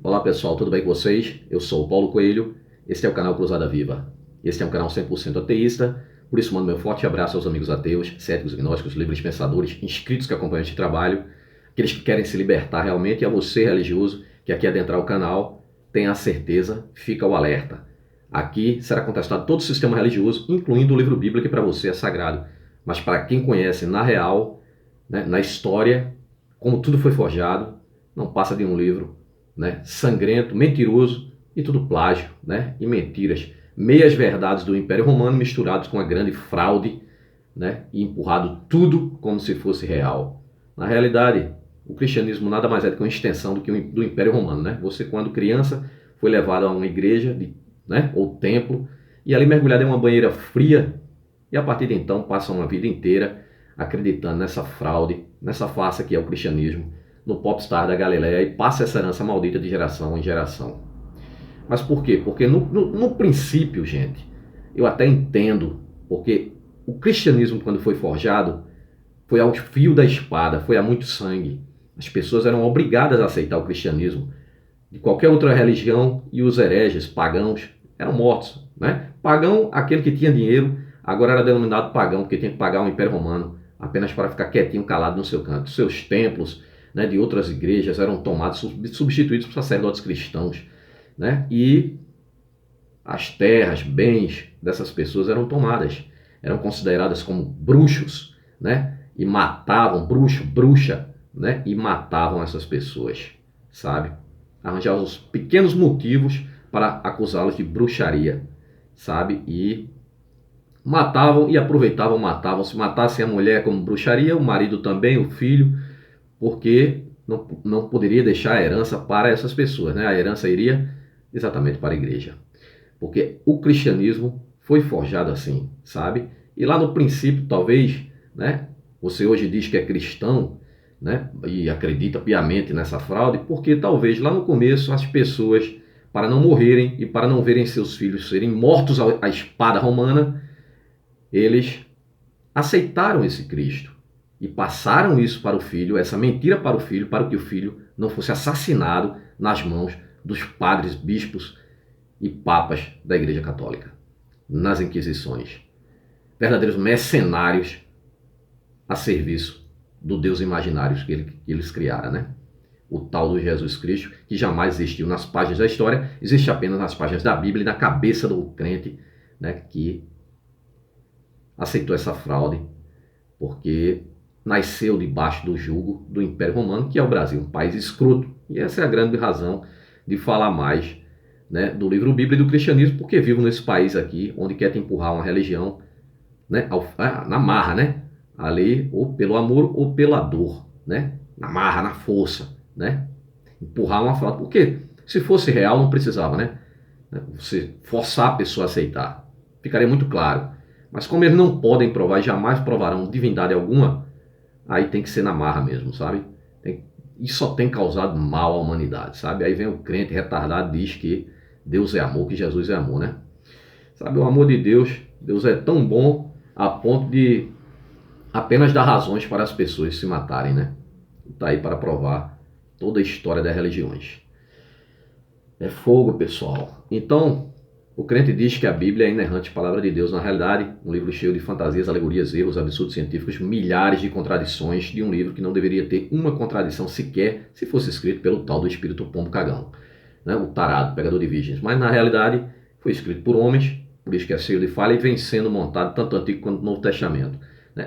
Olá pessoal, tudo bem com vocês? Eu sou o Paulo Coelho, este é o canal Cruzada Viva. Este é um canal 100% ateísta, por isso mando meu forte abraço aos amigos ateus, céticos, agnósticos, livres pensadores, inscritos que acompanham este trabalho, aqueles que querem se libertar realmente, e a você religioso que aqui adentrar o canal, tenha a certeza, fica o alerta. Aqui será contestado todo o sistema religioso, incluindo o livro bíblico que para você é sagrado, mas para quem conhece na real, na história, como tudo foi forjado, não passa de um livro sangrento, mentiroso e tudo plágio, e mentiras, meias verdades do Império Romano misturados com a grande fraude, e empurrado tudo como se fosse real. Na realidade, o cristianismo nada mais é do que uma extensão do Império Romano, Você, quando criança, foi levado a uma igreja, ou templo, e ali mergulhado em uma banheira fria, e a partir de então passa uma vida inteira acreditando nessa fraude, nessa farsa que é o cristianismo, no popstar da Galileia, e passa essa herança maldita de geração em geração. Mas por quê? Porque no princípio, gente, eu até entendo, porque o cristianismo, quando foi forjado, foi ao fio da espada, foi a muito sangue. As pessoas eram obrigadas a aceitar o cristianismo. De qualquer outra religião, e os hereges, pagãos, eram mortos. Pagão, aquele que tinha dinheiro, agora era denominado pagão, porque tinha que pagar o Império Romano, apenas para ficar quietinho, calado no seu canto. Seus templos, de outras igrejas eram tomados, substituídos por sacerdotes cristãos, e as terras, bens dessas pessoas eram tomadas, eram consideradas como bruxos, e matavam, bruxa, e matavam essas pessoas, sabe? Arranjavam os pequenos motivos para acusá-los de bruxaria, sabe? E matavam e aproveitavam, matavam. Se matassem a mulher como bruxaria, o marido também, o filho, porque não poderia deixar a herança para essas pessoas, A herança iria exatamente para a igreja, porque o cristianismo foi forjado assim, sabe? E lá no princípio, talvez, você hoje diz que é cristão, e acredita piamente nessa fraude, porque talvez lá no começo as pessoas, para não morrerem e para não verem seus filhos serem mortos à espada romana, eles aceitaram esse Cristo e passaram isso para o filho, essa mentira para o filho, para que o filho não fosse assassinado nas mãos dos padres, bispos e papas da Igreja Católica, nas Inquisições. Verdadeiros mercenários a serviço do Deus imaginário que eles criaram, O tal do Jesus Cristo, que jamais existiu nas páginas da história, existe apenas nas páginas da Bíblia e na cabeça do crente, que aceitou essa fraude, porque nasceu debaixo do jugo do Império Romano, que é o Brasil, um país escroto. E essa é a grande razão de falar mais do livro Bíblia e do cristianismo, porque vivo nesse país aqui, onde quer te empurrar uma religião na marra, ali, ou pelo amor ou pela dor, na marra, na força, empurrar uma fraude. Porque se fosse real, não precisava, você forçar a pessoa a aceitar. Ficaria muito claro. Mas como eles não podem provar e jamais provarão divindade alguma, aí tem que ser na marra mesmo, sabe? E só tem causado mal à humanidade, sabe? Aí vem o crente retardado e diz que Deus é amor, que Jesus é amor, Sabe, o amor de Deus, Deus é tão bom a ponto de apenas dar razões para as pessoas se matarem, Está aí para provar toda a história das religiões. É fogo, pessoal. Então, o crente diz que a Bíblia é a inerrante palavra de Deus. Na realidade, um livro cheio de fantasias, alegorias, erros, absurdos científicos, milhares de contradições, de um livro que não deveria ter uma contradição sequer se fosse escrito pelo tal do espírito pombo cagão, o tarado, pegador de virgens. Mas na realidade foi escrito por homens, por isso que é cheio de falha, e vem sendo montado tanto no Antigo quanto no Novo Testamento.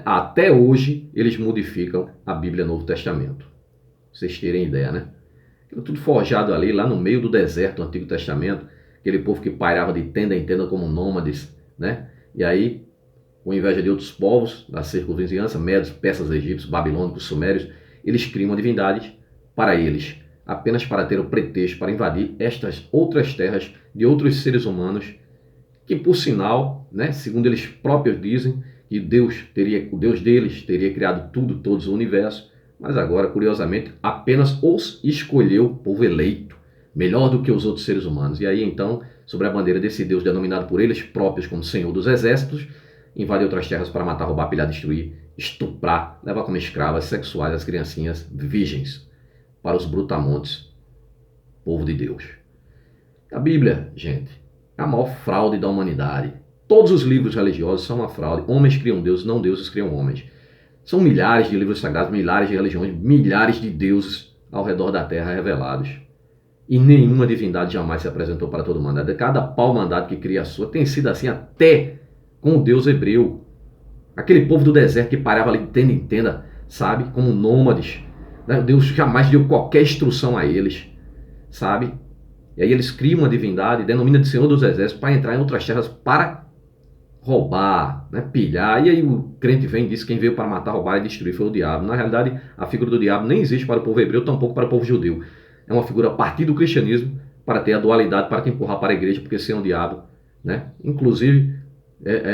Até hoje eles modificam a Bíblia Novo Testamento. Vocês terem ideia, Tudo forjado ali, lá no meio do deserto do Antigo Testamento, aquele povo que pairava de tenda em tenda como nômades, E aí, com inveja de outros povos da circunvizinhança, medos, persas, egípcios, babilônicos, sumérios, eles criam divindades para eles, apenas para ter o pretexto para invadir estas outras terras de outros seres humanos, que por sinal, segundo eles próprios dizem, que o Deus deles teria criado tudo, todos o universo, mas agora, curiosamente, apenas os escolheu o povo eleito, melhor do que os outros seres humanos. E aí, então, sobre a bandeira desse Deus denominado por eles próprios como Senhor dos Exércitos, invade outras terras para matar, roubar, pilhar, destruir, estuprar, levar como escravas sexuais as criancinhas virgens para os brutamontes, povo de Deus. A Bíblia, gente, é a maior fraude da humanidade. Todos os livros religiosos são uma fraude. Homens criam deuses, não deuses criam homens. São milhares de livros sagrados, milhares de religiões, milhares de deuses ao redor da terra revelados. E nenhuma divindade jamais se apresentou para todo mundo. Cada pau-mandado que cria a sua tem sido assim até com o Deus hebreu. Aquele povo do deserto que parava ali de tenda em tenda, sabe? Como nômades. Deus jamais deu qualquer instrução a eles, sabe? E aí eles criam uma divindade, denominam de Senhor dos Exércitos, para entrar em outras terras para roubar, né, pilhar. E aí o crente vem e diz que quem veio para matar, roubar e destruir foi o diabo. Na realidade, a figura do diabo nem existe para o povo hebreu, tampouco para o povo judeu. É uma figura a partir do cristianismo, para ter a dualidade, para te empurrar para a igreja, porque sem o diabo, né? Inclusive,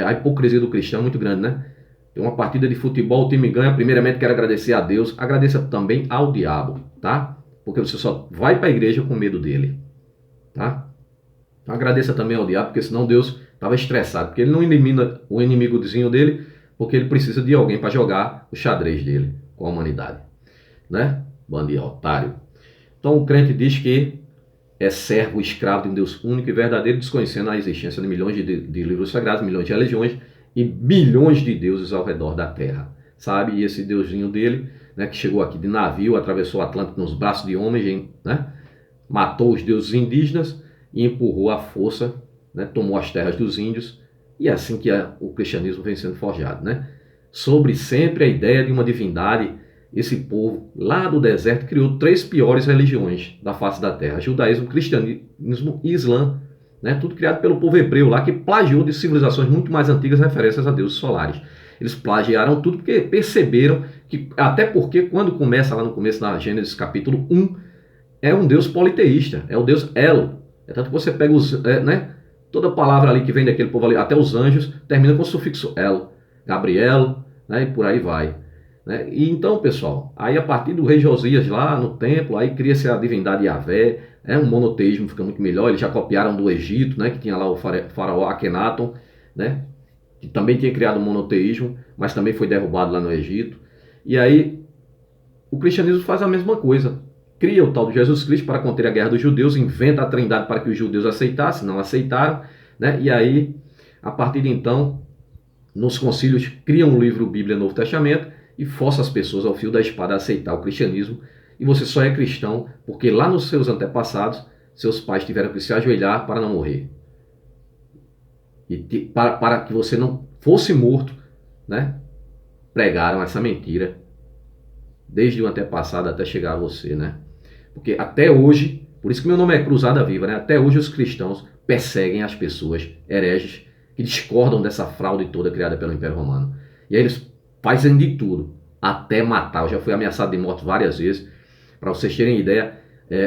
a hipocrisia do cristão é muito grande, né? Tem uma partida de futebol, o time ganha, primeiramente quero agradecer a Deus, agradeça também ao diabo, tá? Porque você só vai para a igreja com medo dele, tá? Agradeça também ao diabo, porque senão Deus estava estressado, porque ele não elimina o inimigozinho dele, porque ele precisa de alguém para jogar o xadrez dele com a humanidade, né? Bando de otário. Então o crente diz que é servo, escravo de um Deus único e verdadeiro, desconhecendo a existência de milhões de livros sagrados, milhões de religiões e bilhões de deuses ao redor da terra, sabe? E esse deusinho dele, né, que chegou aqui de navio, atravessou o Atlântico nos braços de homens, né? Matou os deuses indígenas e empurrou à força, né? Tomou as terras dos índios, e é assim que o cristianismo vem sendo forjado, né? Sobre sempre a ideia de uma divindade. Esse povo lá do deserto criou 3 piores religiões da face da terra: judaísmo, cristianismo e islã, né? Tudo criado pelo povo hebreu lá, que plagiou de civilizações muito mais antigas referências a deuses solares. Eles plagiaram tudo porque perceberam que, até porque quando começa lá no começo da Gênesis capítulo 1, é um Deus politeísta, é o Deus El. É tanto que você pega né? Toda palavra ali que vem daquele povo ali, até os anjos, termina com o sufixo El, Gabriel, né? E por aí vai. Né? E então, pessoal, aí a partir do rei Josias lá no templo, aí cria-se a divindade Yahvé, um monoteísmo fica muito melhor. Eles já copiaram do Egito, né, que tinha lá o faraó Akhenaton, né, que também tinha criado o monoteísmo, mas também foi derrubado lá no Egito. E aí o cristianismo faz a mesma coisa, cria o tal de Jesus Cristo para conter a guerra dos judeus, inventa a trindade para que os judeus aceitassem, não aceitaram, né? E aí, a partir de então, nos concílios, cria um livro Bíblia Novo Testamento e força as pessoas ao fio da espada a aceitar o cristianismo. E você só é cristão porque lá nos seus antepassados, seus pais tiveram que se ajoelhar para não morrer. E para que você não fosse morto, né? Pregaram essa mentira desde o antepassado até chegar a você, né? Porque até hoje, por isso que meu nome é Cruzada Viva, né? Até hoje os cristãos perseguem as pessoas hereges que discordam dessa fraude toda criada pelo Império Romano. E aí eles fazem de tudo, até matar. Eu já fui ameaçado de morte várias vezes. Para vocês terem ideia,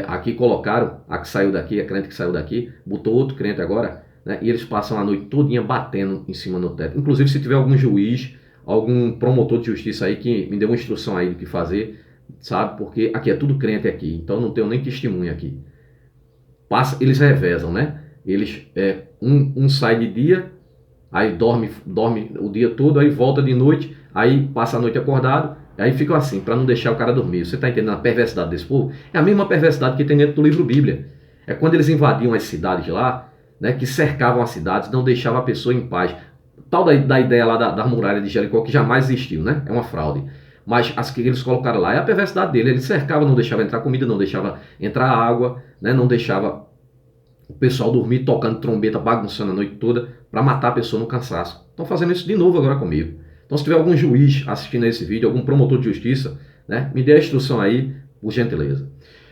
aqui colocaram, a que saiu daqui, a crente que saiu daqui, botou outro crente agora, né? E eles passam a noite todinha batendo em cima no teto. Inclusive, se tiver algum juiz, algum promotor de justiça aí que me dê uma instrução aí do que fazer, sabe? Porque aqui é tudo crente aqui, então não tenho nem testemunha aqui. Eles revezam, né? Eles, um sai de dia, aí dorme o dia todo, aí volta de noite, aí passa a noite acordado, aí ficam assim, para não deixar o cara dormir. Você está entendendo a perversidade desse povo? É a mesma perversidade que tem dentro do livro Bíblia. É quando eles invadiam as cidades lá, né, que cercavam as cidades, não deixavam a pessoa em paz. Tal da ideia lá da muralha de Jericó, que jamais existiu, né? É uma fraude. Mas as que eles colocaram lá é a perversidade dele. Ele cercava, não deixava entrar comida, não deixava entrar água, né? Não deixava o pessoal dormir tocando trombeta, bagunçando a noite toda, para matar a pessoa no cansaço. Estão fazendo isso de novo agora comigo. Então, se tiver algum juiz assistindo a esse vídeo, algum promotor de justiça, né, me dê a instrução aí, por gentileza.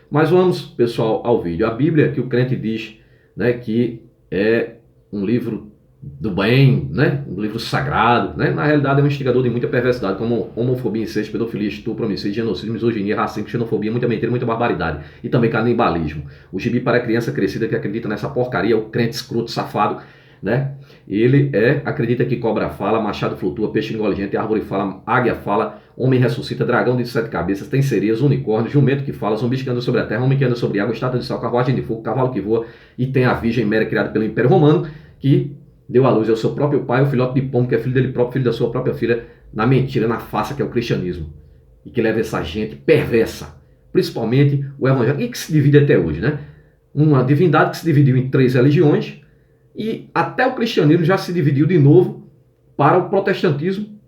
Mas vamos, pessoal, ao vídeo. A Bíblia, que o crente diz, né, que é um livro do bem, né, um livro sagrado, né, na realidade é um instigador de muita perversidade, como homofobia, incesto, pedofilia, estupro, homicídio, genocídio, misoginia, racismo, xenofobia, muita mentira, muita barbaridade e também canibalismo. O gibi para criança crescida que acredita nessa porcaria, o crente escroto, safado, né? Ele acredita que cobra fala, machado flutua, peixe engole gente, árvore fala, águia fala, homem ressuscita, dragão de 7 cabeças, tem sereias, unicórnio, jumento que fala, zumbis que andam sobre a terra, homem que anda sobre água, estátua de sal, carruagem de fogo, cavalo que voa, e tem a Virgem Maria criada pelo Império Romano, que deu à luz ao seu próprio pai, o filhote de pombo, que é filho dele próprio, filho da sua própria filha, na mentira, na farsa que é o cristianismo, e que leva essa gente perversa, principalmente o evangelho, e que se divide até hoje, né? uma divindade que se dividiu em 3 religiões, e até o cristianismo já se dividiu de novo para o protestantismo,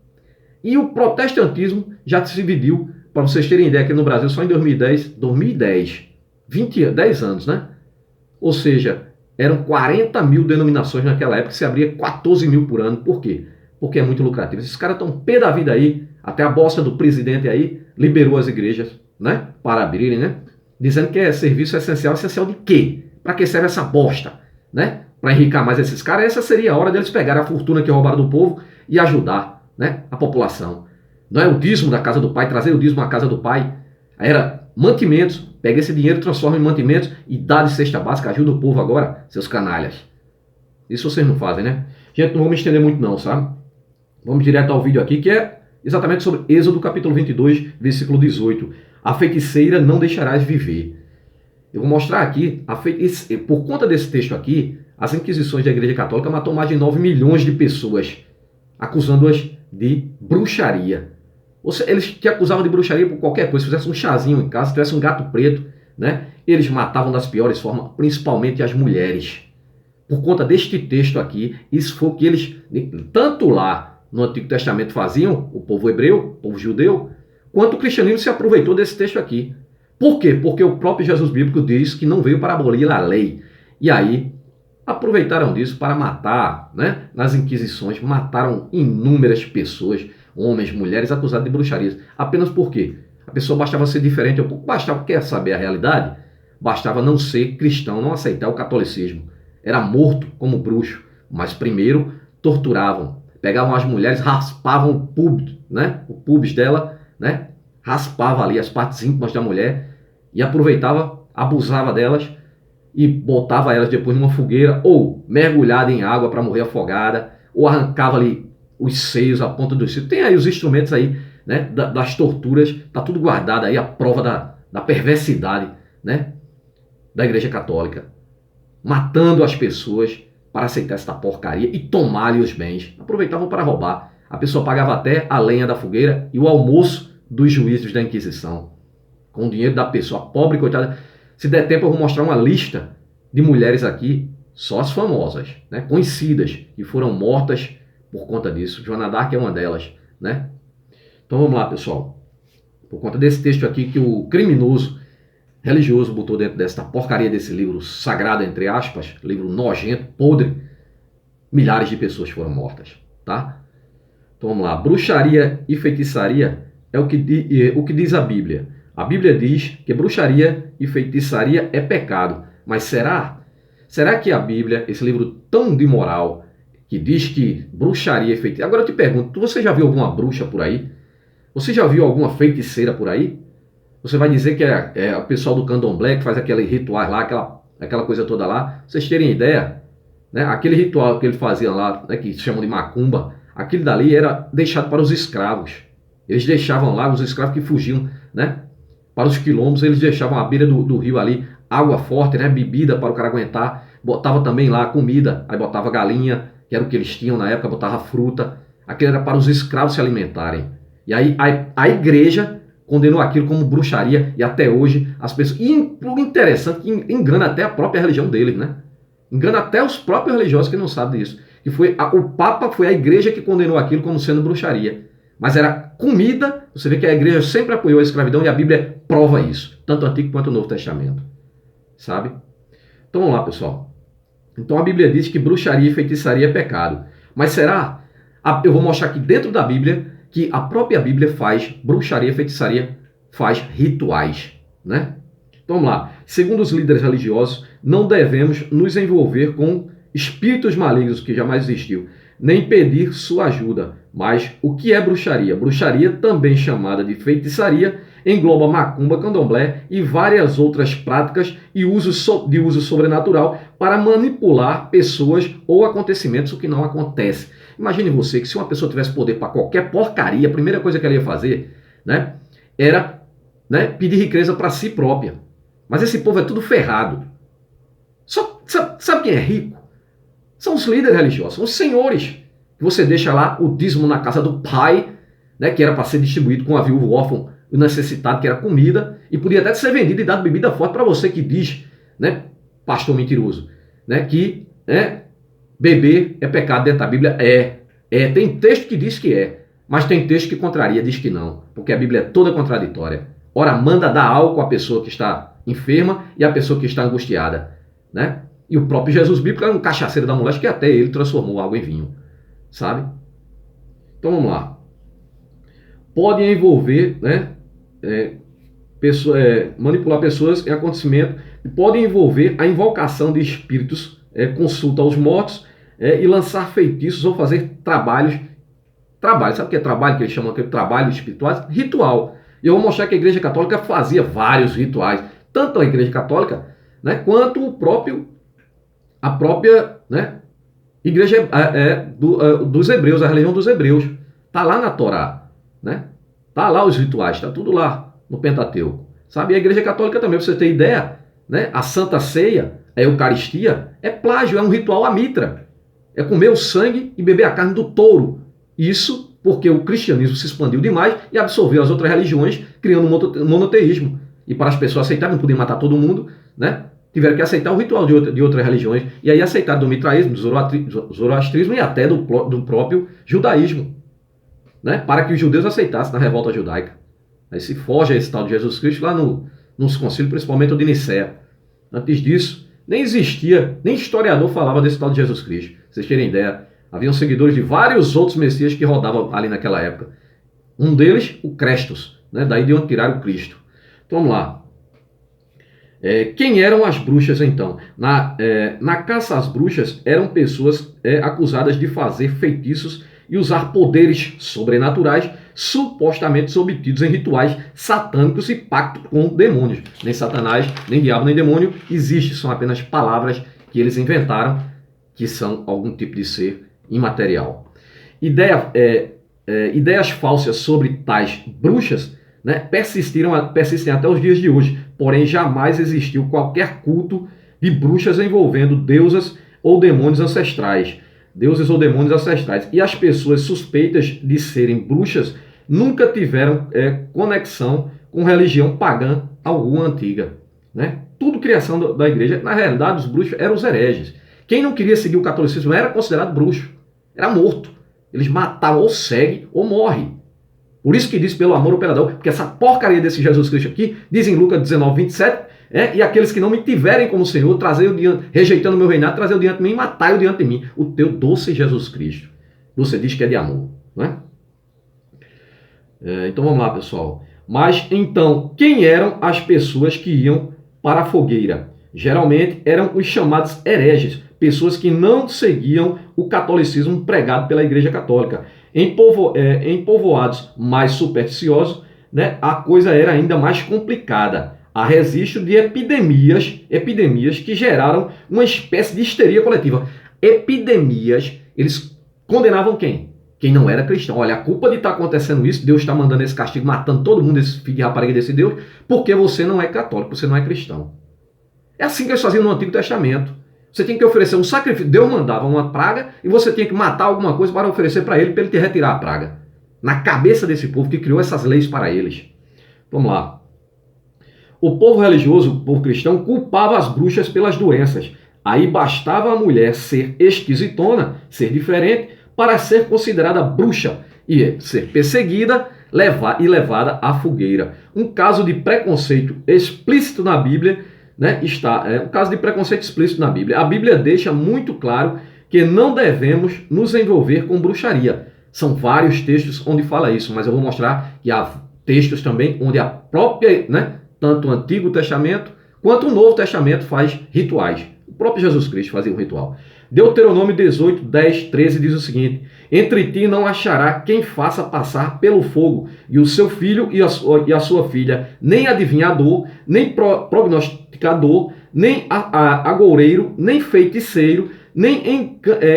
e o protestantismo já se dividiu, para vocês terem ideia, aqui no Brasil só em 2010, 10 anos, né? Ou seja, eram 40 mil denominações naquela época, se abria 14 mil por ano. Por quê? Porque é muito lucrativo. Esses caras estão pé da vida aí, até a bosta do presidente aí liberou as igrejas, né? Para abrirem, né? Dizendo que é serviço essencial. Essencial de quê? Para que serve essa bosta, né? Para enricar mais esses caras. Essa seria a hora deles pegarem a fortuna que roubaram do povo e ajudar, né, a população. Não é o dízimo da casa do pai, trazer o dízimo à casa do pai. Era mantimentos, pega esse dinheiro, transforma em mantimentos e dá de cesta básica, ajuda o povo agora, seus canalhas. Isso vocês não fazem, né? Gente, não vamos me estender muito não, sabe? Vamos direto ao vídeo aqui, que é exatamente sobre Êxodo capítulo 22, versículo 18. A feiticeira não deixarás viver. Eu vou mostrar aqui, por conta desse texto aqui, as inquisições da Igreja Católica matou mais de 9 milhões de pessoas, acusando-as de bruxaria. Ou seja, eles te acusavam de bruxaria por qualquer coisa. Se fizesse um chazinho em casa, se tivesse um gato preto, né? Eles matavam das piores formas, principalmente as mulheres. Por conta deste texto aqui, isso foi o que eles, tanto lá no Antigo Testamento faziam, o povo hebreu, o povo judeu, quanto o cristianismo se aproveitou desse texto aqui. Por quê? Porque o próprio Jesus bíblico diz que não veio para abolir a lei. E aí, aproveitaram disso para matar, né? Nas inquisições, mataram inúmeras pessoas, homens, mulheres, acusados de bruxarias. Apenas porque a pessoa bastava ser diferente, bastava, quer saber a realidade? Bastava não ser cristão, não aceitar o catolicismo. Era morto como bruxo, mas primeiro torturavam. Pegavam as mulheres, raspavam o pubis, né? O pubis dela, né? Raspava ali as partes íntimas da mulher e aproveitava, abusava delas e botava elas depois numa fogueira ou mergulhada em água para morrer afogada, ou arrancava ali os seios, a ponta dos seios. Tem aí os instrumentos aí, né, das torturas, tá tudo guardado aí, a prova da perversidade, né, da Igreja Católica, matando as pessoas para aceitar esta porcaria e tomar-lhe os bens. Aproveitavam para roubar. A pessoa pagava até a lenha da fogueira e o almoço dos juízes da Inquisição, com o dinheiro da pessoa pobre, coitada. Se der tempo eu vou mostrar uma lista de mulheres aqui, só as famosas, né, conhecidas, que foram mortas por conta disso. Joana d'Arc é uma delas, né? Então vamos lá, pessoal. Por conta desse texto aqui que o criminoso religioso botou dentro desta porcaria desse livro sagrado, entre aspas, livro nojento, podre, milhares de pessoas foram mortas, tá? Então vamos lá. Bruxaria e feitiçaria é o que diz a Bíblia. A Bíblia diz que bruxaria e feitiçaria é pecado. Mas será? Será que a Bíblia, esse livro tão de moral, que diz que bruxaria e feitiçaria... Agora eu te pergunto, você já viu alguma bruxa por aí? Você já viu alguma feiticeira por aí? Você vai dizer que é o pessoal do candomblé que faz aquele ritual lá, aquela coisa toda lá? Vocês terem ideia, né? Aquele ritual que ele fazia lá, né, que chamam de macumba, aquele dali era deixado para os escravos. Eles deixavam lá, os escravos que fugiam, né, para os quilombos, eles deixavam à beira do rio ali, água forte, né, bebida para o cara aguentar, botava também lá comida, aí botava galinha, que era o que eles tinham na época, botava fruta, aquilo era para os escravos se alimentarem. E aí a igreja condenou aquilo como bruxaria, e até hoje as pessoas... E o interessante que engana até a própria religião deles, né? Engana até os próprios religiosos que não sabem disso. Que o Papa foi a igreja que condenou aquilo como sendo bruxaria. Mas era comida, você vê que a igreja sempre apoiou a escravidão e a Bíblia prova isso, tanto o Antigo quanto o Novo Testamento. Sabe? Então vamos lá, pessoal. Então a Bíblia diz que bruxaria e feitiçaria é pecado. Mas será? Eu vou mostrar aqui dentro da Bíblia que a própria Bíblia faz bruxaria e feitiçaria, faz rituais, né? Então vamos lá. Segundo os líderes religiosos, não devemos nos envolver com espíritos malignos, que jamais existiu, nem pedir sua ajuda. Mas o que é bruxaria? Bruxaria, também chamada de feitiçaria, engloba macumba, candomblé e várias outras práticas de uso sobrenatural para manipular pessoas ou acontecimentos, o que não acontece. Imagine você que se uma pessoa tivesse poder para qualquer porcaria, a primeira coisa que ela ia fazer, né, era, né, pedir riqueza para si própria. Mas esse povo é tudo ferrado. Sabe quem é rico? São os líderes religiosos, são os senhores. Você deixa lá o dízimo na casa do pai, né, que era para ser distribuído com a viúva, o órfão, o necessitado, que era comida, e podia até ser vendido e dado bebida forte para você que diz, né, pastor mentiroso, né? Que beber é pecado dentro da Bíblia. Tem texto que diz que mas tem texto que contraria, diz que não, porque a Bíblia é toda contraditória. Ora, manda dar álcool à pessoa que está enferma e à pessoa que está angustiada, né? E o próprio Jesus bíblico era um cachaceiro da moléstia que até ele transformou água em vinho, sabe? Então vamos lá. Pode envolver, né? Manipular pessoas em acontecimento, pode envolver a invocação de espíritos, consulta aos mortos, e lançar feitiços ou fazer trabalhos. Sabe o que é trabalho, que eles chamam de trabalho espiritual? Ritual. E eu vou mostrar que a Igreja Católica fazia vários rituais, tanto a Igreja Católica, né, quanto a própria, né, Igreja dos Hebreus, a religião dos Hebreus. Está lá na Torá, né? Está lá os rituais, está tudo lá no Pentateuco. Sabe? E a Igreja Católica também, para você ter ideia, né, a Santa Ceia, a Eucaristia, é plágio, é um ritual à mitra. É comer o sangue e beber a carne do touro. Isso porque o cristianismo se expandiu demais e absorveu as outras religiões, criando um monoteísmo. E para as pessoas aceitarem, não podiam matar todo mundo, né? Tiveram que aceitar o ritual de outras religiões. E aí aceitaram do mitraísmo, do zoroastrismo e até do próprio judaísmo, né? Para que os judeus aceitassem na revolta judaica. Aí se foge a esse tal de Jesus Cristo lá nos concílios, principalmente o de Nicéia. Antes disso, nem existia, nem historiador falava desse tal de Jesus Cristo. Pra vocês terem ideia. Haviam seguidores de vários outros messias que rodavam ali naquela época. Um deles, o Crestos, né? Daí de onde tiraram o Cristo. Então vamos lá. Quem eram as bruxas então? Na caça às bruxas eram pessoas acusadas de fazer feitiços e usar poderes sobrenaturais supostamente obtidos em rituais satânicos e pacto com demônios. Nem Satanás, nem diabo, nem demônio existe, são apenas palavras que eles inventaram, que são algum tipo de ser imaterial. Ideias falsas sobre tais bruxas, né, persistem até os dias de hoje, porém jamais existiu qualquer culto de bruxas envolvendo deusas ou demônios ancestrais. E as pessoas suspeitas de serem bruxas nunca tiveram conexão com religião pagã alguma antiga, né? Tudo criação da igreja. Na realidade, os bruxos eram os hereges. Quem não queria seguir o catolicismo era considerado bruxo, era morto. Eles matavam, ou segue ou morre. Por isso que diz pelo amor ou pela dor, porque essa porcaria desse Jesus Cristo aqui, diz em Lucas 19, 27, e aqueles que não me tiverem como Senhor, rejeitando o meu reinado, trazer o diante de mim e matai-o diante de mim, o teu doce Jesus Cristo. Você diz que é de amor, não é? Então vamos lá, pessoal. Mas então, quem eram as pessoas que iam para a fogueira? Geralmente eram os chamados hereges, pessoas que não seguiam o catolicismo pregado pela Igreja Católica. Em povoados mais supersticiosos, né, a coisa era ainda mais complicada. Há registro de epidemias que geraram uma espécie de histeria coletiva. Epidemias, eles condenavam quem? Quem não era cristão. Olha, a culpa de estar acontecendo isso, Deus está mandando esse castigo, matando todo mundo, esse filho de rapariga desse Deus, porque você não é católico, você não é cristão. É assim que eles faziam no Antigo Testamento. Você tinha que oferecer um sacrifício. Deus mandava uma praga e você tinha que matar alguma coisa para oferecer para ele te retirar a praga. Na cabeça desse povo que criou essas leis para eles. Vamos lá. O povo religioso, o povo cristão, culpava as bruxas pelas doenças. Aí bastava a mulher ser esquisitona, ser diferente, para ser considerada bruxa e ser perseguida e levada à fogueira. Um caso de preconceito explícito na Bíblia, né, um caso de preconceito explícito na Bíblia. A Bíblia deixa muito claro que não devemos nos envolver com bruxaria. São vários textos onde fala isso, mas eu vou mostrar que há textos também onde a própria, né, tanto o Antigo Testamento quanto o Novo Testamento faz rituais. O próprio Jesus Cristo fazia um ritual. Deuteronômio 18, 10, 13 diz o seguinte: entre ti não achará quem faça passar pelo fogo, e o seu filho e a sua filha, nem adivinhador, nem prognosticador, nem agoureiro, nem feiticeiro, nem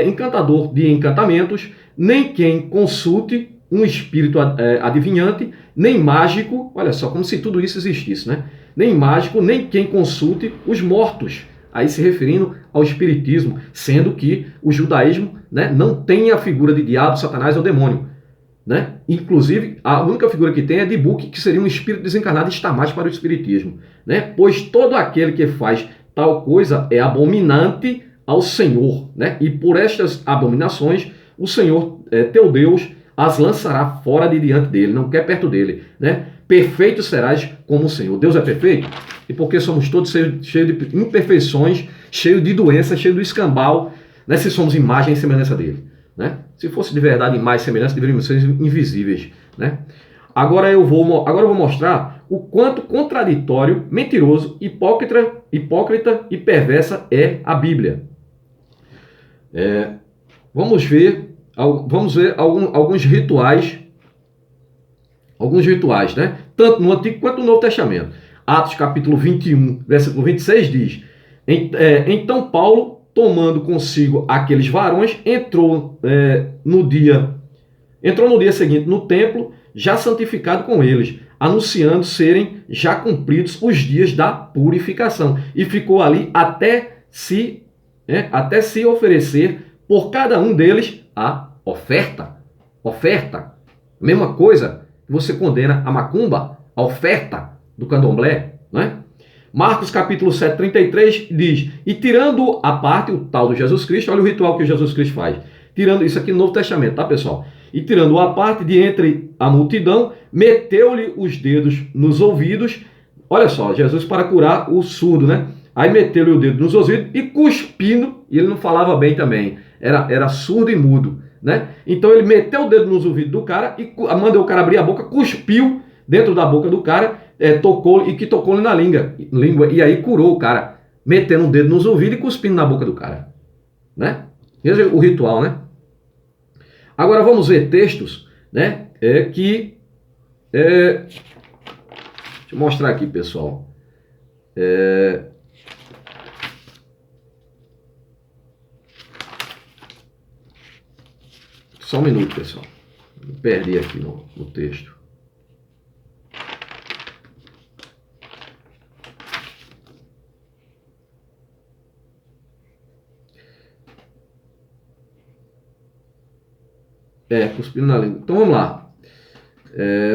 encantador de encantamentos, nem quem consulte um espírito adivinhante, nem mágico, olha só, como se tudo isso existisse, né? Nem mágico, nem quem consulte os mortos. Aí se referindo ao espiritismo, sendo que o judaísmo, né, não tem a figura de diabo, satanás ou demônio, né? Inclusive, a única figura que tem é de Buque, que seria um espírito desencarnado e está mais para o espiritismo, né? Pois todo aquele que faz tal coisa é abominante ao Senhor, né? E por estas abominações, o Senhor, teu Deus, as lançará fora de diante dele, não quer perto dele, né? Perfeito serás como o Senhor. Deus é perfeito? E porque somos todos cheios de imperfeições, cheios de doenças, cheios de escambau, né? Se somos imagem e semelhança dele, né? Se fosse de verdade imagem e semelhança, deveríamos ser invisíveis, né? Agora eu vou mostrar o quanto contraditório, mentiroso, hipócrita e perversa é a Bíblia. Vamos ver alguns rituais, né? Tanto no Antigo quanto no Novo Testamento. Atos capítulo 21, versículo 26 diz: então Paulo, tomando consigo aqueles varões, entrou no dia seguinte no templo, já santificado com eles, anunciando serem já cumpridos os dias da purificação, e ficou ali até se oferecer por cada um deles a oferta. Mesma coisa que você condena a macumba, a oferta do candomblé, né? Marcos capítulo 7, 33 diz: e tirando a parte o tal do Jesus Cristo, olha o ritual que Jesus Cristo faz. Tirando isso aqui no Novo Testamento, tá, pessoal? E tirando a parte de entre a multidão, meteu-lhe os dedos nos ouvidos. Olha só, Jesus para curar o surdo, né? Aí meteu-lhe o dedo nos ouvidos e cuspindo, e ele não falava bem também, era surdo e mudo, né? Então ele meteu o dedo nos ouvidos do cara e mandou o cara abrir a boca, cuspiu dentro da boca do cara, tocou-lhe na língua, e aí curou o cara, metendo o dedo nos ouvidos e cuspindo na boca do cara, né? Veja o ritual, né? Agora vamos ver textos, né? Deixa eu mostrar aqui, pessoal. Só um minuto, pessoal. Me perdi aqui no texto. Cuspindo na língua. Então vamos lá.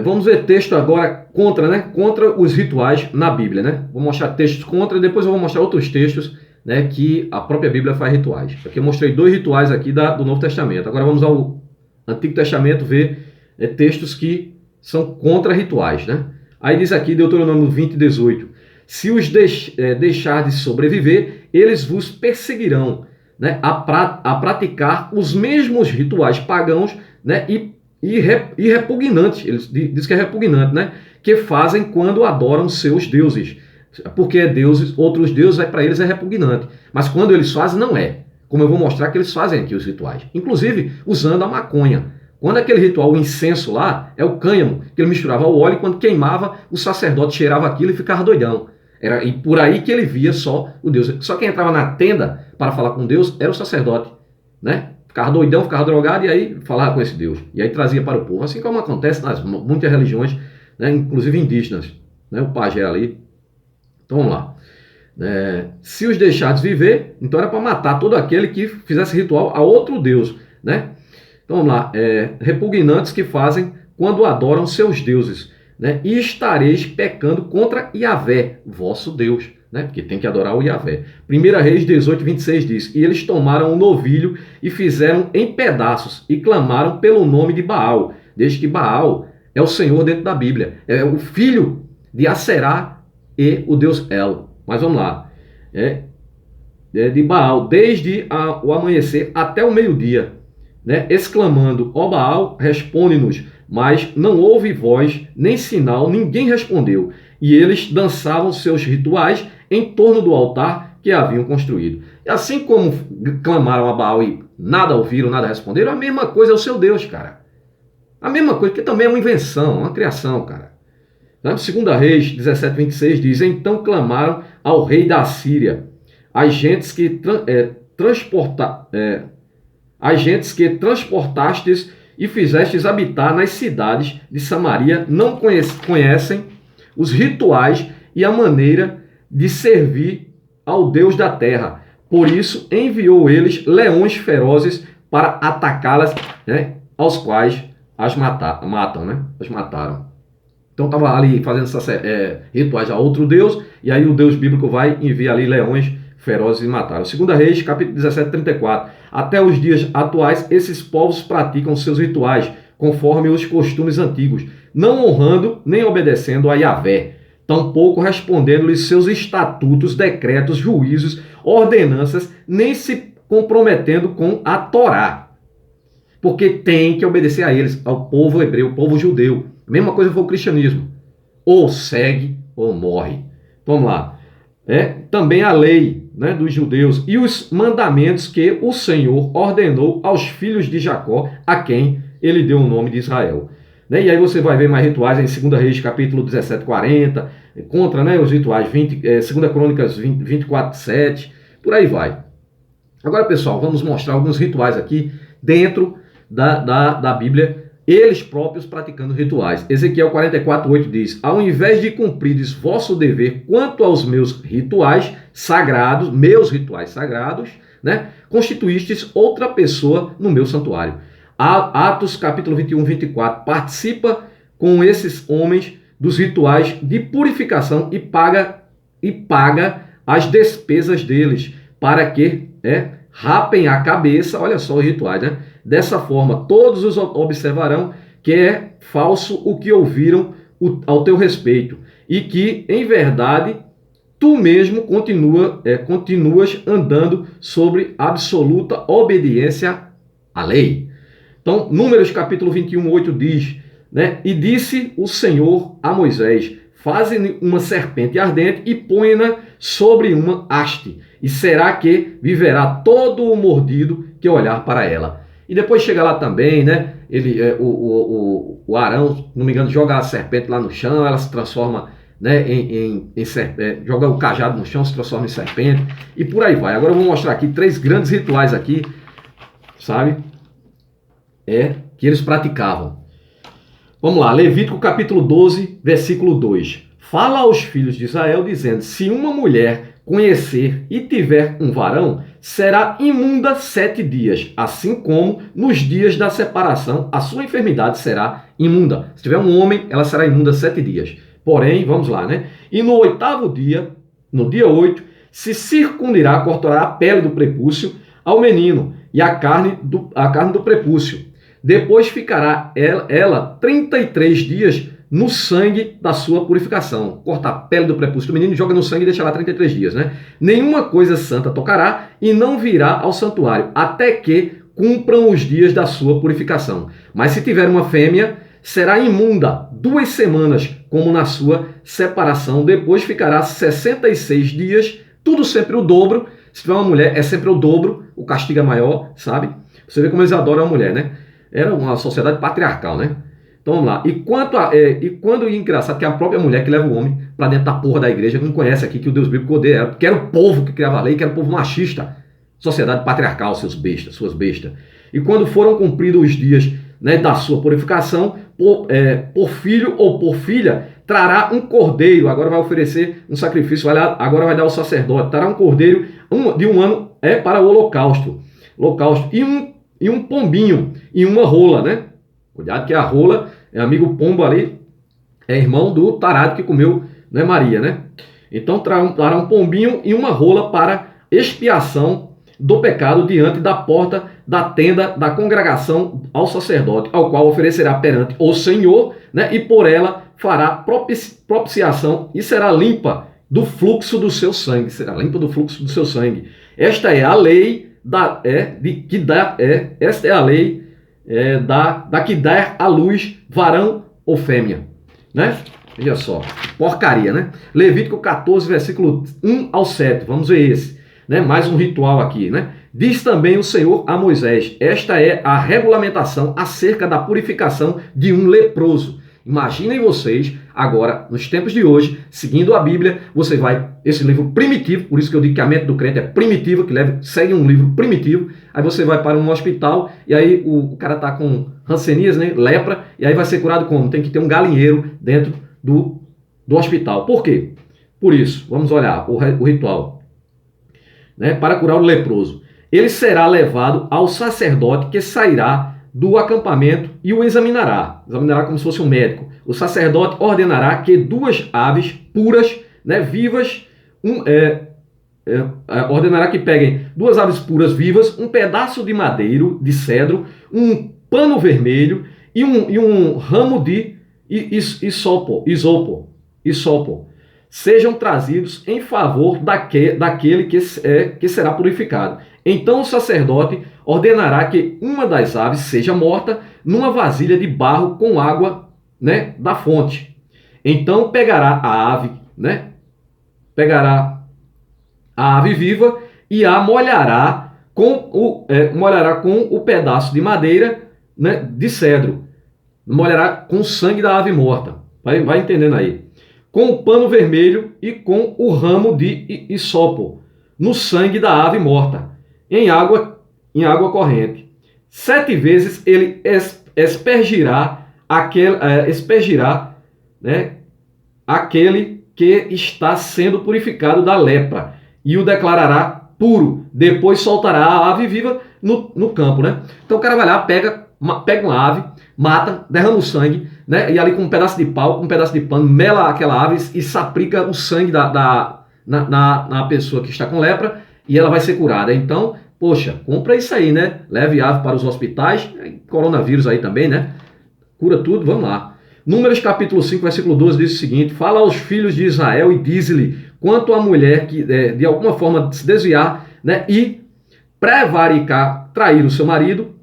Vamos ver texto agora contra os rituais na Bíblia, né? Vou mostrar textos contra e depois eu vou mostrar outros textos, né, que a própria Bíblia faz rituais. Aqui eu mostrei 2 rituais aqui do Novo Testamento. Agora vamos ao Antigo Testamento ver textos que são contra rituais, né? Aí diz aqui, Deuteronômio 20, 18: se os deixardes sobreviver, eles vos perseguirão, né, a praticar os mesmos rituais pagãos, né, e repugnantes, eles diz que é repugnante, né, que fazem quando adoram seus deuses, porque outros deuses para eles é repugnante, mas quando eles fazem não é, como eu vou mostrar que eles fazem aqui os rituais, inclusive usando a maconha. Quando aquele ritual, o incenso lá, é o cânhamo, que ele misturava o óleo e quando queimava, o sacerdote cheirava aquilo e ficava doidão. E por aí que ele via só o Deus. Só quem entrava na tenda para falar com Deus era o sacerdote, né? Ficava doidão, ficava drogado e aí falava com esse Deus. E aí trazia para o povo. Assim como acontece nas muitas religiões, né? Inclusive indígenas, né? O pajé ali. Então vamos lá. Se os deixados viver, então era para matar todo aquele que fizesse ritual a outro Deus, né? Então vamos lá. Repugnantes que fazem quando adoram seus deuses, né? E estareis pecando contra Yahvé, vosso Deus, né? Porque tem que adorar o Yahvé. 1 Reis 18, 26 diz: e eles tomaram um novilho e fizeram em pedaços e clamaram pelo nome de Baal, desde que Baal é o Senhor dentro da Bíblia, é o filho de Aserá e o Deus El. Mas vamos lá. De Baal, desde o amanhecer até o meio-dia, né? Exclamando: ó Baal, responde-nos. Mas não houve voz, nem sinal, ninguém respondeu. E eles dançavam seus rituais em torno do altar que haviam construído. E assim como clamaram a Baal e nada ouviram, nada responderam, a mesma coisa é o seu Deus, cara. A mesma coisa, que também é uma invenção, uma criação, cara. 2 Reis 17, 26 diz: então clamaram ao rei da Síria, as gentes que transportastes e fizestes habitar nas cidades de Samaria, não conhecem os rituais e a maneira de servir ao Deus da terra. Por isso enviou eles leões ferozes para atacá-las, né, aos quais as matam, né? As mataram. Então estava ali fazendo rituais a outro Deus, e aí o Deus bíblico vai e envia ali leões ferozes e mataram. 2 Reis, capítulo 17, 34. Até os dias atuais, esses povos praticam seus rituais, conforme os costumes antigos, não honrando nem obedecendo a Yahvé, tampouco respondendo-lhes seus estatutos, decretos, juízos, ordenanças, nem se comprometendo com a Torá. Porque tem que obedecer a eles, ao povo hebreu, ao povo judeu. A mesma coisa foi o cristianismo. Ou segue ou morre. Vamos lá. Também a lei, né, dos judeus e os mandamentos que o Senhor ordenou aos filhos de Jacó, a quem ele deu o nome de Israel. E aí você vai ver mais rituais em 2 Reis, capítulo 17, 40, contra, né, os rituais 2 Crônicas 24, 7, por aí vai. Agora, pessoal, vamos mostrar alguns rituais aqui dentro da Bíblia, eles próprios praticando rituais. Ezequiel 44, 8 diz: ao invés de cumprides vosso dever quanto aos meus rituais sagrados, né, constituístes outra pessoa no meu santuário. Atos capítulo 21, 24, participa com esses homens dos rituais de purificação e paga as despesas deles, para que rapem a cabeça. Olha só os rituais, né? Dessa forma, todos os observarão que é falso o que ouviram ao teu respeito, e que, em verdade, tu mesmo continuas andando sobre absoluta obediência à lei. Então, Números capítulo 21, 8 diz, né? E disse o Senhor a Moisés: faze uma serpente ardente e põe-na sobre uma haste, e será que viverá todo o mordido que olhar para ela. E depois chega lá também, né? O Arão, se não me engano, joga a serpente lá no chão, ela se transforma, né, em serpente, joga o cajado no chão, se transforma em serpente, e por aí vai. Agora eu vou mostrar aqui 3 grandes rituais aqui, sabe? Que eles praticavam. Vamos lá, Levítico capítulo 12, versículo 2. Fala aos filhos de Israel, dizendo: se uma mulher conhecer e tiver um varão, será imunda 7 dias, assim como nos dias da separação a sua enfermidade será imunda. Se tiver um homem, ela será imunda 7 dias. Porém, vamos lá, né? E no 8º dia, no dia 8, se circundirá, cortará a pele do prepúcio ao menino e a carne do prepúcio. Depois ficará ela 33 dias no sangue da sua purificação. Corta a pele do prepúcio do menino, joga no sangue e deixa lá 33 dias, né? Nenhuma coisa santa tocará e não virá ao santuário, até que cumpram os dias da sua purificação. Mas se tiver uma fêmea, será imunda 2 semanas, como na sua separação. Depois ficará 66 dias, tudo sempre o dobro. Se tiver uma mulher, é sempre o dobro, o castigo é maior, sabe? Você vê como eles adoram a mulher, né? Era uma sociedade patriarcal, né? Então vamos lá. E quando engraçado que a própria mulher que leva o homem para dentro da porra da igreja, não conhece aqui que o Deus bíblico odeia, porque era o povo que criava a lei, que era o povo machista. Sociedade patriarcal, suas bestas. E quando foram cumpridos os dias, né, da sua purificação, por filho ou por filha, trará um cordeiro. Agora vai oferecer um sacrifício, agora vai dar ao sacerdote. Trará um cordeiro de um ano para o holocausto. E um pombinho e uma rola, né? Cuidado que a rola é amigo pombo ali, é irmão do tarado que comeu, né, Maria, né? Então trará um pombinho e uma rola para expiação do pecado diante da porta da tenda da congregação ao sacerdote, ao qual oferecerá perante o Senhor, né? E por ela fará propiciação e será limpa do fluxo do seu sangue. Será limpa do fluxo do seu sangue. Esta é a lei esta é a lei da que der à luz varão ou fêmea, né? Veja só, porcaria, né? Levítico 14, versículo 1 ao 7, vamos ver esse, né? Mais um ritual aqui, né? Diz também o Senhor a Moisés: esta é a regulamentação acerca da purificação de um leproso. Imaginem vocês, agora, nos tempos de hoje, seguindo a Bíblia, você vai, esse livro primitivo, por isso que eu digo que a mente do crente é primitiva, segue um livro primitivo, aí você vai para um hospital, e aí o cara está com hanseníase, né, lepra, e aí vai ser curado como? Tem que ter um galinheiro dentro do hospital. Por quê? Por isso, vamos olhar o ritual, né, para curar o leproso. Ele será levado ao sacerdote que sairá do acampamento e o examinará como se fosse um médico. O sacerdote ordenará que 2 aves puras, né, vivas, ordenará que peguem 2 aves puras vivas, um pedaço de madeiro, de cedro, um pano vermelho e um ramo de isopo, sejam trazidos em favor daquele que será purificado. Então o sacerdote ordenará que uma das aves seja morta numa vasilha de barro com água, né, da fonte. Então pegará a ave, né, viva e a molhará com o pedaço de madeira, né, de cedro. Molhará com o sangue da ave morta. Vai entendendo aí. Com o pano vermelho e com o ramo de isopo, no sangue da ave morta, em água corrente. 7 vezes ele aspergirá né, aquele que está sendo purificado da lepra e o declarará puro. Depois soltará a ave viva no campo, né? Então o cara vai lá, pega uma ave, mata, derrama o sangue, né? E ali com um pedaço de pau, com um pedaço de pano, mela aquela ave e saprica o sangue na pessoa que está com lepra e ela vai ser curada. Então, poxa, compra isso aí, né? Leve ave para os hospitais, coronavírus aí também, né? Cura tudo, vamos lá. Números capítulo 5, versículo 12 diz o seguinte: fala aos filhos de Israel e diz-lhe quanto à mulher que de alguma forma se desviar, né, e prevaricar, trair o seu marido,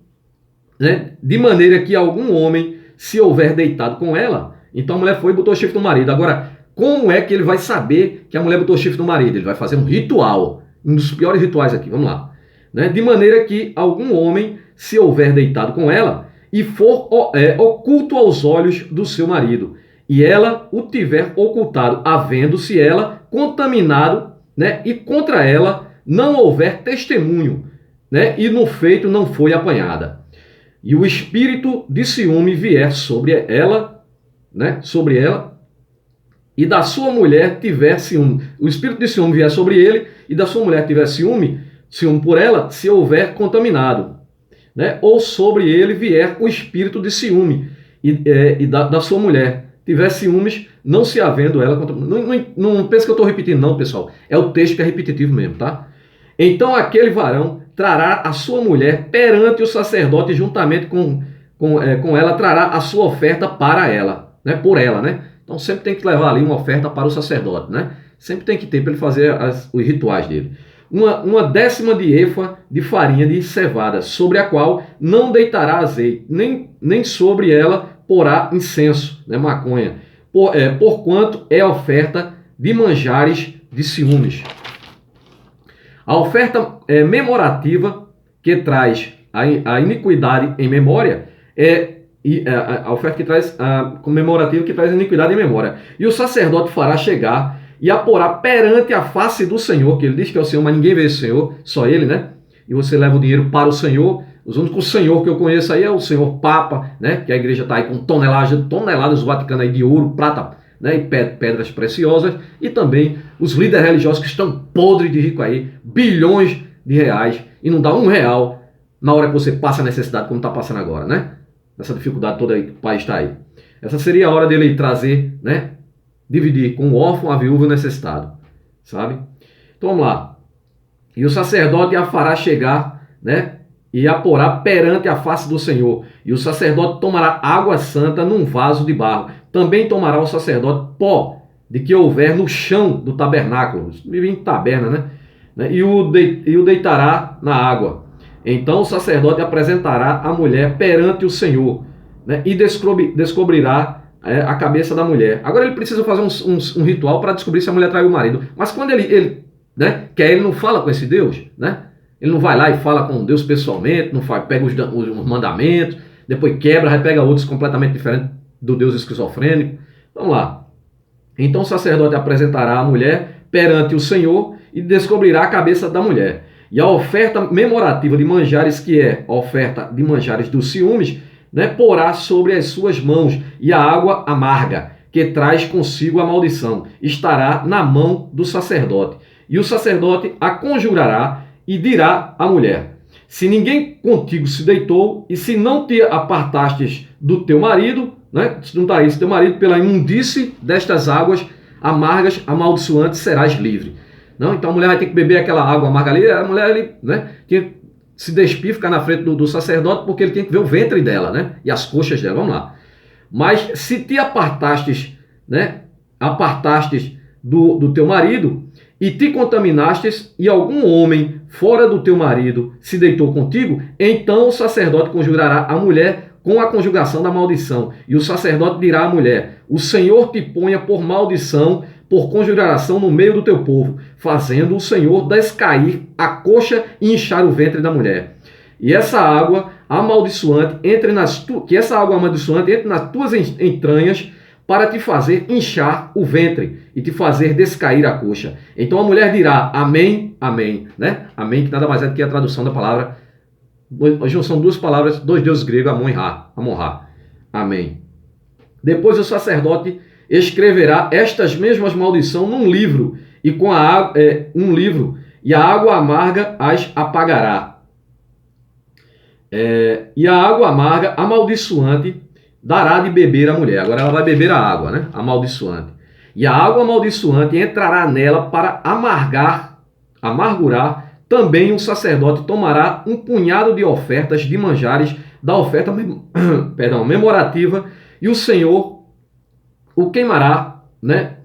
né, de maneira que algum homem se houver deitado com ela. Então a mulher foi e botou chifre no marido. Agora, como é que ele vai saber que a mulher botou chifre no marido? Ele vai fazer um ritual, um dos piores rituais aqui, vamos lá. Né? De maneira que algum homem se houver deitado com ela e for oculto aos olhos do seu marido, e ela o tiver ocultado, havendo-se ela contaminado, né, e contra ela não houver testemunho, né, e no feito não foi apanhada, e o espírito de ciúme vier sobre ela, né, e da sua mulher tiver ciúme, o espírito de ciúme vier sobre ele, e da sua mulher tiver ciúme por ela, se houver contaminado, né, ou sobre ele vier o espírito de ciúme, e da sua mulher tiver ciúmes, não se havendo ela... Não pensa que eu estou repetindo não, pessoal. É o texto que é repetitivo mesmo, tá? Então aquele varão trará a sua mulher perante o sacerdote, juntamente com ela, trará a sua oferta para ela, né? Por ela, né? Então sempre tem que levar ali uma oferta para o sacerdote, né? Sempre tem que ter para ele fazer os rituais dele. Uma décima de efa de farinha de cevada, sobre a qual não deitará azeite, nem sobre ela porá incenso, né, maconha, porquanto é oferta de manjares de ciúmes. A oferta memorativa que traz a iniquidade em memória a oferta que traz comemorativa que traz a iniquidade em memória. E o sacerdote fará chegar e a porá perante a face do Senhor, que ele diz que é o Senhor, mas ninguém vê o Senhor, só ele, né? E você leva o dinheiro para o Senhor. Os únicos Senhor que eu conheço aí é o Senhor Papa, né? Que a igreja está aí com toneladas do Vaticano aí de ouro, prata, né? E pedras preciosas. E também os líderes religiosos que estão podres de rico aí, bilhões de reais, e não dá R$1 na hora que você passa a necessidade, como está passando agora, né? Essa dificuldade toda aí que o país está aí. Essa seria a hora dele trazer, né? Dividir com o órfão, a viúva e o necessitado, sabe? Então vamos lá. E o sacerdote a fará chegar, né? E a porá perante a face do Senhor. E o sacerdote tomará água santa num vaso de barro. Também tomará o sacerdote pó de que houver no chão do tabernáculo. Vive em taberna, né? E o deitará na água. Então o sacerdote apresentará a mulher perante o Senhor, né? E descobrirá a cabeça da mulher. Agora ele precisa fazer um ritual para descobrir se a mulher traiu o marido. Mas quando ele né, ele não fala com esse Deus, né? Ele não vai lá e fala com Deus pessoalmente, não pega os mandamentos, depois quebra, aí pega outros completamente diferentes do Deus esquizofrênico. Vamos lá. Então o sacerdote apresentará a mulher perante o Senhor e descobrirá a cabeça da mulher. E a oferta memorativa de manjares, que é a oferta de manjares dos ciúmes, né, porá sobre as suas mãos, e a água amarga, que traz consigo a maldição, estará na mão do sacerdote. E o sacerdote a conjurará e dirá à mulher: se ninguém contigo se deitou, e se não te apartastes do teu marido, né? Se não traísse teu marido pela imundície destas águas amargas, amaldiçoantes, serás livre. Não? Então a mulher vai ter que beber aquela água amarga ali, a mulher ali, né, tinha que se despir, ficar na frente do sacerdote, porque ele tem que ver o ventre dela, né, e as coxas dela, vamos lá. Mas se te apartastes, né, apartastes do teu marido, e te contaminastes, e algum homem fora do teu marido se deitou contigo, então o sacerdote conjurará a mulher com a conjugação da maldição. E o sacerdote dirá à mulher: o Senhor te ponha por maldição, por conjuração no meio do teu povo, fazendo o Senhor descair a coxa e inchar o ventre da mulher. E essa água amaldiçoante entre nas tuas entranhas, para te fazer inchar o ventre e te fazer descair a coxa. Então a mulher dirá: amém, amém, né? Amém, que nada mais é do que a tradução da palavra. Hoje são duas palavras, dois deuses gregos, Amon e Ra. Amém. Depois o sacerdote escreverá estas mesmas maldições num livro, e com e a água amarga as apagará. E a água amarga amaldiçoante dará de beber à mulher. Agora ela vai beber a água, né? Amaldiçoante. E a água amaldiçoante entrará nela para amargurar. Também um sacerdote tomará um punhado de ofertas de manjares da oferta memorativa, e o Senhor o queimará, né,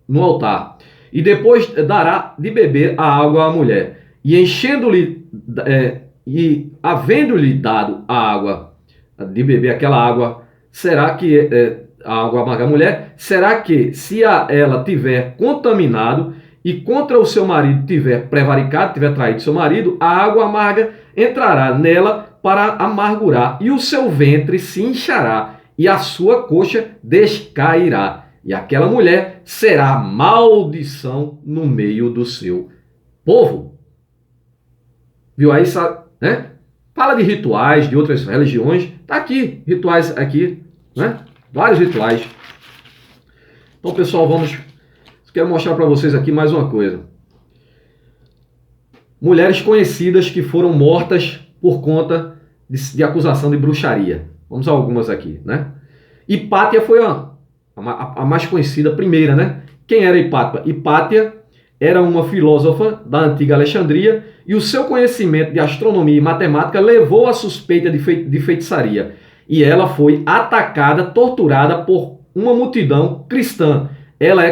no altar. E depois dará de beber a água à mulher. E havendo-lhe dado a água de beber aquela água, será que a água amarga à mulher, será que se ela tiver contaminado e contra o seu marido tiver prevaricado, tiver traído seu marido, a água amarga entrará nela para amargurar, e o seu ventre se inchará, e a sua coxa descairá. E aquela mulher será maldição no meio do seu povo. Viu aí, né? Fala de rituais de outras religiões. Tá aqui, rituais aqui, né? Vários rituais. Então, pessoal, quero mostrar para vocês aqui mais uma coisa. Mulheres conhecidas que foram mortas por conta de acusação de bruxaria. Vamos a algumas aqui, né? Hipátia foi a mais conhecida, primeira, né? Quem era Hipátia? Hipátia era uma filósofa da antiga Alexandria, e o seu conhecimento de astronomia e matemática levou à suspeita de feitiçaria. E ela foi atacada, torturada por uma multidão cristã. Ela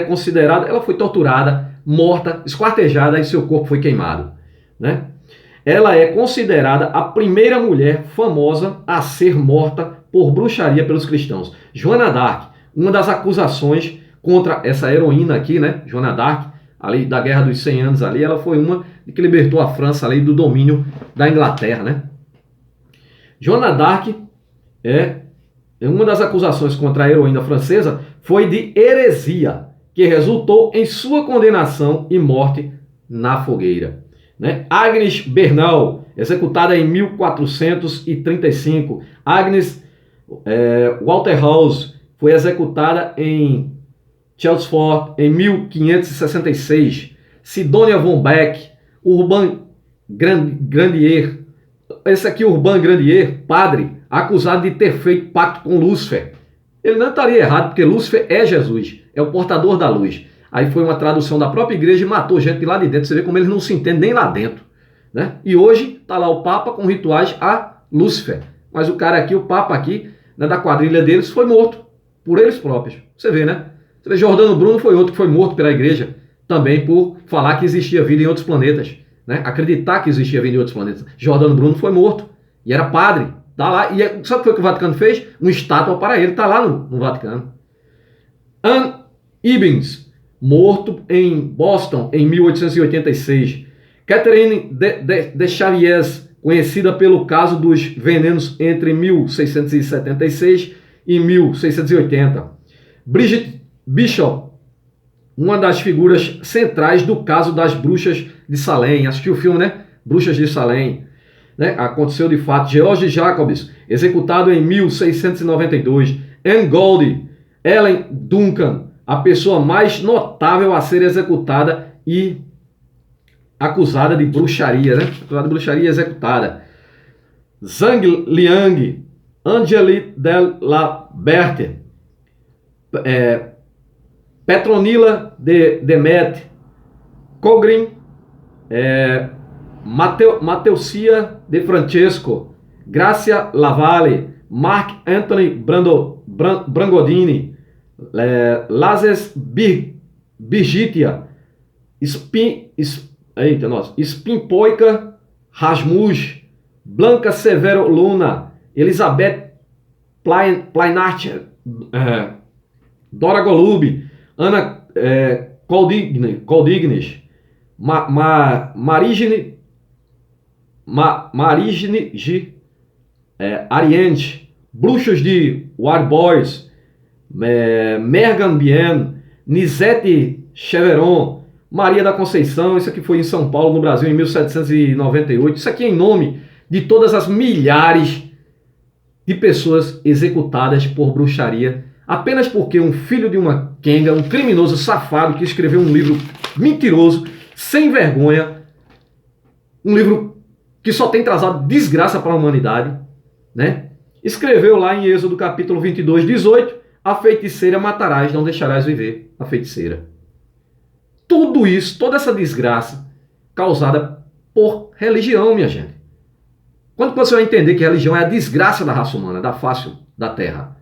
foi torturada, morta, esquartejada, e seu corpo foi queimado, né? Ela é considerada a primeira mulher famosa a ser morta por bruxaria pelos cristãos. Joana d'Arc, uma das acusações contra essa heroína aqui, né? Joana d'Arc, ali da Guerra dos 100 Anos ali, ela foi uma que libertou a França ali do domínio da Inglaterra, né? Joana d'Arc uma das acusações contra a heroína francesa foi de heresia, que resultou em sua condenação e morte na fogueira, né? Agnes Bernal, executada em 1435. Agnes Waterhouse foi executada em Chelmsford em 1566. Sidonia von Beck, Urbain Grandier, esse aqui, Urbain Grandier, padre, acusado de ter feito pacto com Lúcifer. Ele não estaria errado, porque Lúcifer é Jesus, é o portador da luz. Aí foi uma tradução da própria igreja e matou gente lá de dentro. Você vê como eles não se entendem nem lá dentro, né? E hoje está lá o Papa com rituais a Lúcifer. Mas o cara aqui, o Papa aqui, né, da quadrilha deles, foi morto por eles próprios. Você vê, né? Você vê, Jordano Bruno foi outro que foi morto pela igreja, também por falar que existia vida em outros planetas, né? Acreditar que existia vida em outros planetas. Jordano Bruno foi morto e era padre. Tá lá, e sabe o que foi que o Vaticano fez? Uma estátua para ele, tá lá no Vaticano. Anne Ibbins, morto em Boston em 1886. Catherine de Chaviers, conhecida pelo caso dos venenos entre 1676 e 1680. Bridget Bishop, uma das figuras centrais do caso das bruxas de Salem. Assistiu o filme, né? Bruxas de Salem. Né? Aconteceu de fato. George Jacobs, executado em 1692. Anne Goldie, Ellen Duncan, a pessoa mais notável a ser executada, e acusada de bruxaria, né? Acusada de bruxaria executada. Zhang Liang, Angeli Della Berte, Petronila de Demet, Cogrin, Mateusia de Francesco, Gracia Lavalle, Mark Anthony Brangodini, Lazes Birgitia, Spinpoica Rasmus, Blanca Severo Luna, Elizabeth Pleinart, Dora Golub, Ana Coldignes, Marigine G. Ariente, Bruxos de War Boys, Mergan Bien, Nisete Cheveron, Maria da Conceição. Isso aqui foi em São Paulo, no Brasil, em 1798. Isso aqui é em nome de todas as milhares de pessoas executadas por bruxaria, apenas porque um filho de uma quenga, um criminoso safado que escreveu um livro mentiroso, sem vergonha, um livro que só tem trazado desgraça para a humanidade, né? Escreveu lá em Êxodo capítulo 22, 18, a feiticeira matarás, não deixarás viver a feiticeira. Tudo isso, toda essa desgraça causada por religião, minha gente. Quando você vai entender que a religião é a desgraça da raça humana, da face da terra?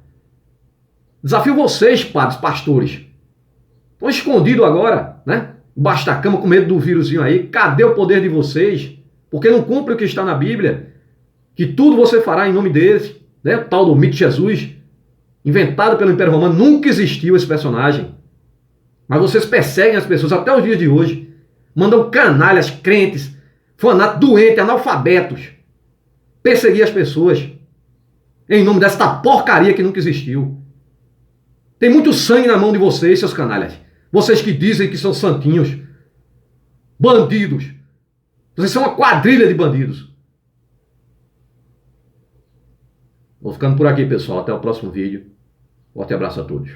Desafio vocês, padres, pastores. Estão escondidos agora, né? Embaixo da cama com medo do vírusinho aí. Cadê o poder de vocês? Porque não cumpre o que está na Bíblia. Que tudo você fará em nome deles. Né? O tal do mito de Jesus. Inventado pelo Império Romano. Nunca existiu esse personagem. Mas vocês perseguem as pessoas até os dias de hoje. Mandam canalhas, crentes, fanáticos, doentes, analfabetos. Perseguir as pessoas. Em nome desta porcaria que nunca existiu. Tem muito sangue na mão de vocês, seus canalhas. Vocês que dizem que são santinhos. Bandidos. Vocês são uma quadrilha de bandidos. Vou ficando por aqui, pessoal. Até o próximo vídeo. Forte abraço a todos.